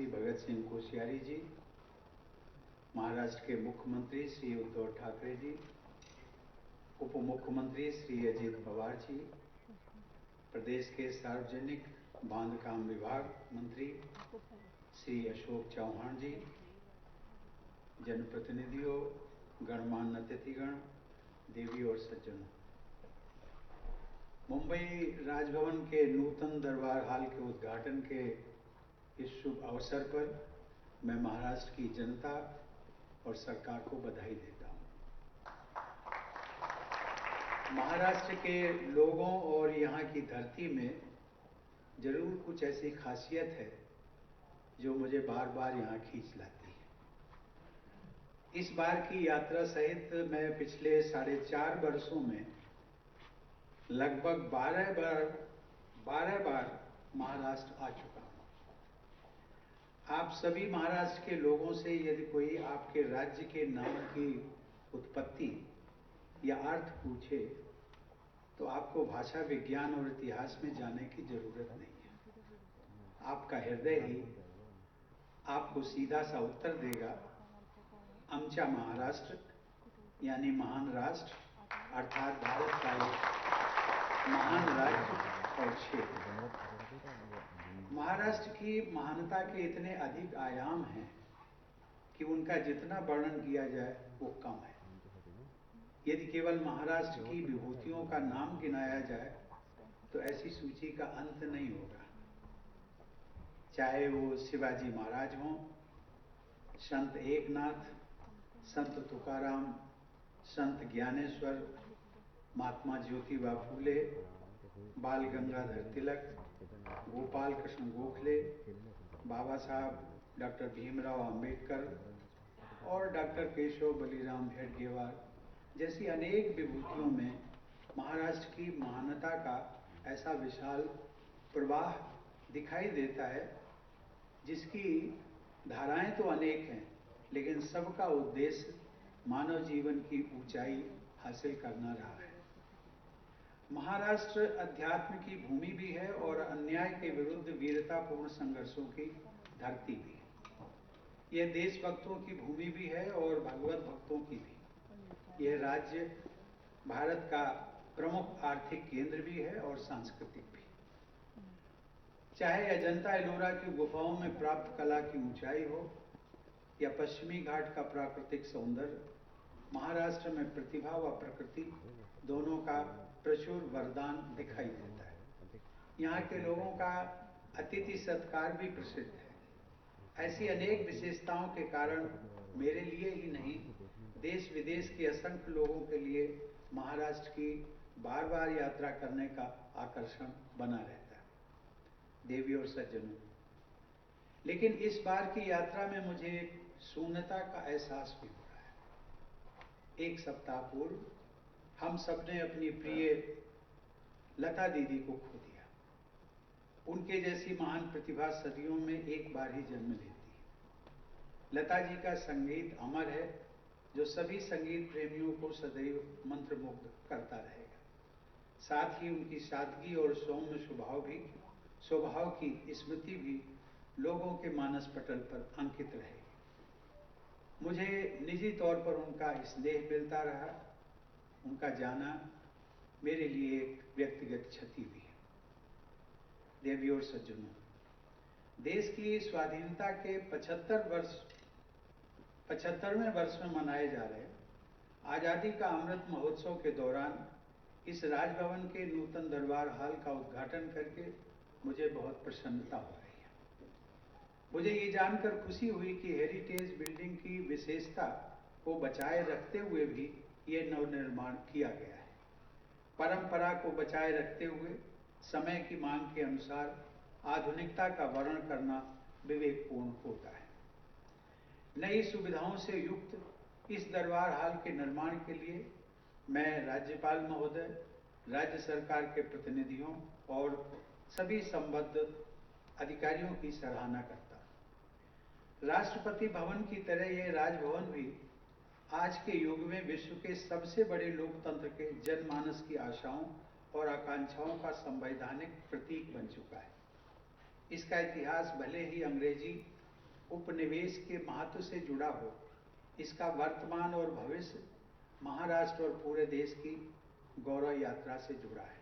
श्री भगत सिंह कोश्यारी जी, महाराष्ट्र के मुख्यमंत्री श्री उद्धव ठाकरे जी, उप मुख्यमंत्री श्री अजित पवार जी, प्रदेश के सार्वजनिक बांधकाम विभाग मंत्री श्री अशोक चौहान जी, जनप्रतिनिधियों, गणमान्य अतिथिगण, देवी और सज्जनों, मुंबई राजभवन के नूतन दरबार हाल के उद्घाटन के इस शुभ अवसर पर मैं महाराष्ट्र की जनता और सरकार को बधाई देता हूं। महाराष्ट्र के लोगों और यहाँ की धरती में जरूर कुछ ऐसी खासियत है जो मुझे बार बार यहाँ खींच लाती है। इस बार की यात्रा सहित मैं पिछले 4.5 वर्षों में लगभग 12 बार महाराष्ट्र आ चुका हूं। आप सभी महाराष्ट्र के लोगों से यदि कोई आपके राज्य के नाम की उत्पत्ति या अर्थ पूछे तो आपको भाषा विज्ञान और इतिहास में जाने की जरूरत नहीं है। आपका हृदय ही आपको सीधा सा उत्तर देगा, आमचा महाराष्ट्र यानी महान राष्ट्र अर्थात भारत का एक महान राज्य और क्षेत्र। महाराष्ट्र की महानता के इतने अधिक आयाम हैं कि उनका जितना वर्णन किया जाए वो कम है। यदि केवल महाराष्ट्र की विभूतियों का नाम गिनाया जाए तो ऐसी सूची का अंत नहीं होगा। चाहे वो शिवाजी महाराज हों, संत एकनाथ, संत तुकाराम, संत ज्ञानेश्वर, महात्मा ज्योतिबा फूले, बाल गंगाधर तिलक, गोपाल कृष्ण गोखले, बाबा साहब डॉक्टर भीमराव अंबेडकर और डॉक्टर केशव बलिराम हेडगेवार जैसी अनेक विभूतियों में महाराष्ट्र की महानता का ऐसा विशाल प्रवाह दिखाई देता है जिसकी धाराएं तो अनेक हैं, लेकिन सबका उद्देश्य मानव जीवन की ऊंचाई हासिल करना रहा है। महाराष्ट्र अध्यात्म की भूमि भी है और अन्याय के विरुद्ध वीरतापूर्ण संघर्षों की धरती भी है। यह देशभक्तों की भूमि भी है और भगवत भक्तों की भी। यह राज्य भारत का प्रमुख आर्थिक केंद्र भी है और सांस्कृतिक भी। चाहे अजंता एलोरा की गुफाओं में प्राप्त कला की ऊंचाई हो या पश्चिमी घाट का प्राकृतिक सौंदर्य, महाराष्ट्र में प्रतिभा व प्रकृति दोनों का प्रचुर वरदान दिखाई देता है। यहाँ के लोगों का अतिथि सत्कार भी प्रसिद्ध है। ऐसी अनेक विशेषताओं के कारण मेरे लिए ही नहीं, देश विदेश के असंख्य लोगों के लिए महाराष्ट्र की बार बार यात्रा करने का आकर्षण बना रहता है। देवी और सज्जनों, लेकिन इस बार की यात्रा में मुझे एक शून्यता का एहसास भी हो रहा है। एक सप्ताह पूर्व हम सबने अपनी प्रिय लता दीदी को खो दिया। उनके जैसी महान प्रतिभा सदियों में एक बार ही जन्म लेती है। लता जी का संगीत अमर है जो सभी संगीत प्रेमियों को सदैव मंत्रमुग्ध करता रहेगा। साथ ही उनकी सादगी और सौम्य स्वभाव की स्मृति भी लोगों के मानस पटल पर अंकित रहेगी। मुझे निजी तौर पर उनका स्नेह मिलता रहा। उनका जाना मेरे लिए एक व्यक्तिगत क्षति भी है। देवी और सज्जनों, देश की स्वाधीनता के 75वें वर्ष में मनाए जा रहे आजादी का अमृत महोत्सव के दौरान इस राजभवन के नूतन दरबार हाल का उद्घाटन करके मुझे बहुत प्रसन्नता हो रही है। मुझे ये जानकर खुशी हुई कि हेरिटेज बिल्डिंग की विशेषता को बचाए रखते हुए भी ये नवनिर्माण किया गया है। परंपरा को बचाए रखते हुए समय की मांग के अनुसार आधुनिकता का वर्णन करना विवेकपूर्ण होता है। नई सुविधाओं से युक्त इस दरबार हाल के निर्माण के लिए मैं राज्यपाल महोदय, राज्य सरकार के प्रतिनिधियों और सभी संबद्ध अधिकारियों की सराहना करता हूं। राष्ट्रपति भवन की तरह यह राजभवन भी आज के युग में विश्व के सबसे बड़े लोकतंत्र के जनमानस की आशाओं और आकांक्षाओं का संवैधानिक प्रतीक बन चुका है। इसका इतिहास भले ही अंग्रेजी उपनिवेश के महत्व से जुड़ा हो, इसका वर्तमान और भविष्य महाराष्ट्र और पूरे देश की गौरव यात्रा से जुड़ा है।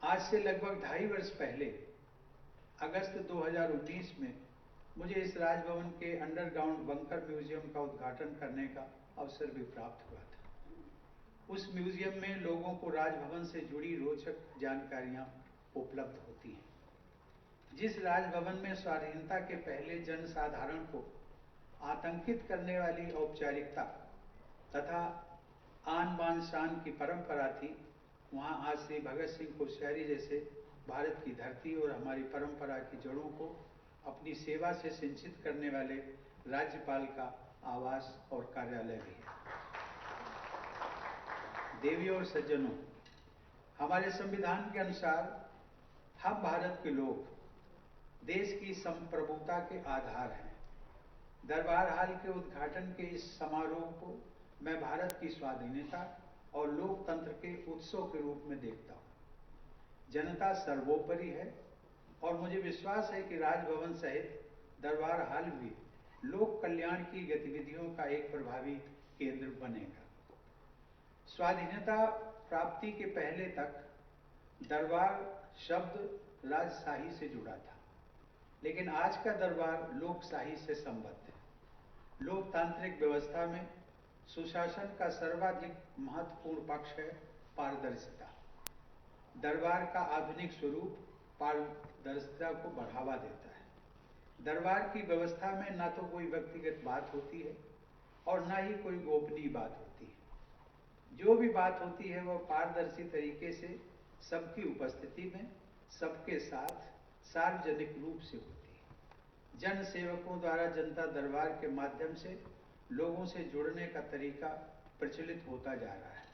आज से लगभग 2.5 वर्ष पहले अगस्त 2019 में मुझे इस राजभवन के अंडरग्राउंड बंकर म्यूजियम का उद्घाटन करने का अवसर भी प्राप्त हुआ था। उस म्यूजियम में लोगों को राजभवन से जुड़ी रोचक जानकारियां उपलब्ध होती हैं। जिस राजभवन में स्वाधीनता के पहले जनसाधारण को आतंकित करने वाली औपचारिकता तथा आन बान शान की परंपरा थी, वहां आज श्री भगत सिंह कोश्यारी जैसे भारत की धरती और हमारी परंपरा की जड़ों को अपनी सेवा से सिंचित करने वाले राज्यपाल का आवास और कार्यालय भी है। देवियों और सज्जनों, हमारे संविधान के अनुसार हम भारत के लोग देश की संप्रभुता के आधार हैं। दरबार हाल के उद्घाटन के इस समारोह को मैं भारत की स्वाधीनता और लोकतंत्र के उत्सव के रूप में देखता हूं। जनता सर्वोपरि है और मुझे विश्वास है कि राजभवन सहित दरबार हाल भी लोक कल्याण की गतिविधियों का एक प्रभावी केंद्र बनेगा। स्वाधीनता प्राप्ति के पहले तक दरबार शब्द राजशाही से जुड़ा था, लेकिन आज का दरबार लोकशाही से संबद्ध है। लोकतांत्रिक व्यवस्था में सुशासन का सर्वाधिक महत्वपूर्ण पक्ष है पारदर्शिता। दरबार का आधुनिक स्वरूप पारदर्शिता को बढ़ावा देता है। दरबार की व्यवस्था में न तो कोई व्यक्तिगत बात होती है और न ही कोई गोपनीय बात होती है। जो भी बात होती है वह पारदर्शी तरीके से सबकी उपस्थिति में सबके साथ सार्वजनिक रूप से होती है। जन सेवकों द्वारा जनता दरबार के माध्यम से लोगों से जुड़ने का तरीका प्रचलित होता जा रहा है।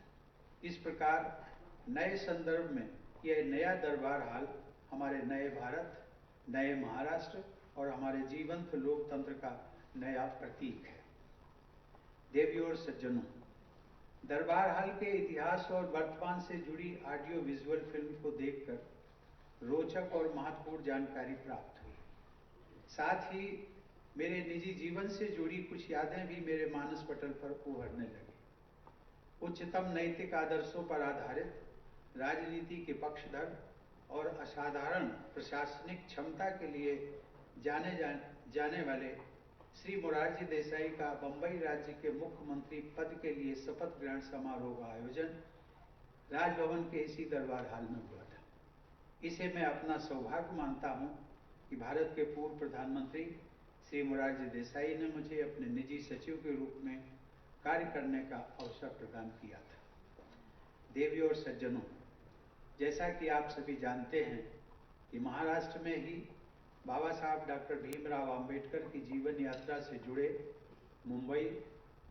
इस प्रकार नए संदर्भ में यह नया दरबार हाल हमारे नए भारत, नए महाराष्ट्र और हमारे जीवंत लोकतंत्र का नया प्रतीक है। देवियों और सज्जनों, दरबार हाल के इतिहास और वर्तमान से जुड़ी ऑडियो विजुअल फिल्म को देखकर रोचक और महत्वपूर्ण जानकारी प्राप्त हुई। साथ ही मेरे निजी जीवन से जुड़ी कुछ यादें भी मेरे मानस पटल पर उभरने लगी। उच्चतम नैतिक आदर्शों पर आधारित राजनीति के पक्षधर और असाधारण प्रशासनिक क्षमता के लिए जाने वाले श्री मोरारजी देसाई का बंबई राज्य के मुख्यमंत्री पद के लिए शपथ ग्रहण समारोह का आयोजन राजभवन के इसी दरबार हाल में हुआ था। इसे मैं अपना सौभाग्य मानता हूं कि भारत के पूर्व प्रधानमंत्री श्री मोरारजी देसाई ने मुझे अपने निजी सचिव के रूप में कार्य करने का अवसर प्रदान किया था। देवियों और सज्जनों, जैसा कि आप सभी जानते हैं कि महाराष्ट्र में ही बाबा साहब डॉक्टर भीमराव अंबेडकर की जीवन यात्रा से जुड़े मुंबई,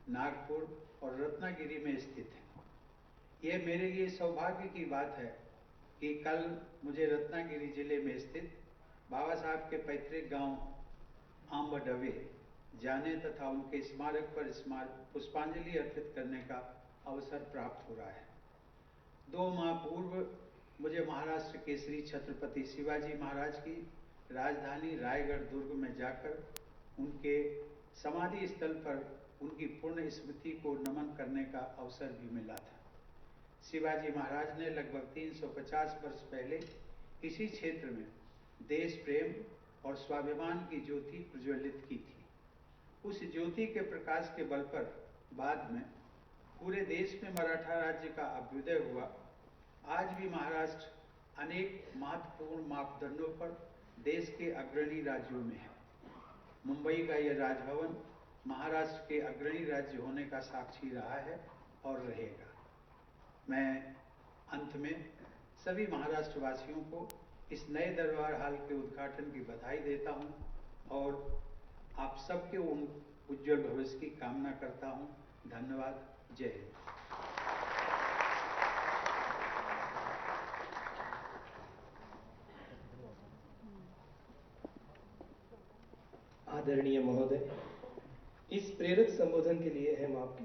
नागपुर और रत्नागिरी में स्थित है। यह मेरे लिए सौभाग्य की बात है कि कल मुझे रत्नागिरी जिले में स्थित बाबा साहब के पैतृक गांव आंबडवे जाने तथा उनके स्मारक पर पुष्पांजलि अर्पित करने का अवसर प्राप्त हो रहा है। 2 माह पूर्व मुझे महाराष्ट्र के श्री छत्रपति शिवाजी महाराज की राजधानी रायगढ़ दुर्ग में जाकर उनके समाधि स्थल पर उनकी पुण्य स्मृति को नमन करने का अवसर भी मिला था। शिवाजी महाराज ने लगभग 350 वर्ष पहले इसी क्षेत्र में देश प्रेम और स्वाभिमान की ज्योति प्रज्वलित की थी। उस ज्योति के प्रकाश के बल पर बाद में पूरे देश में मराठा राज्य का अभ्युदय हुआ। आज भी महाराष्ट्र अनेक महत्वपूर्ण मापदंडों पर देश के अग्रणी राज्यों में है। मुंबई का यह राजभवन महाराष्ट्र के अग्रणी राज्य होने का साक्षी रहा है और रहेगा। मैं अंत में सभी महाराष्ट्रवासियों को इस नए दरबार हाल के उद्घाटन की बधाई देता हूं और आप सबके उज्जवल भविष्य की कामना करता हूं। धन्यवाद। जय हिंद। आदरणीय महोदय, इस प्रेरक संबोधन के लिए हम आपकी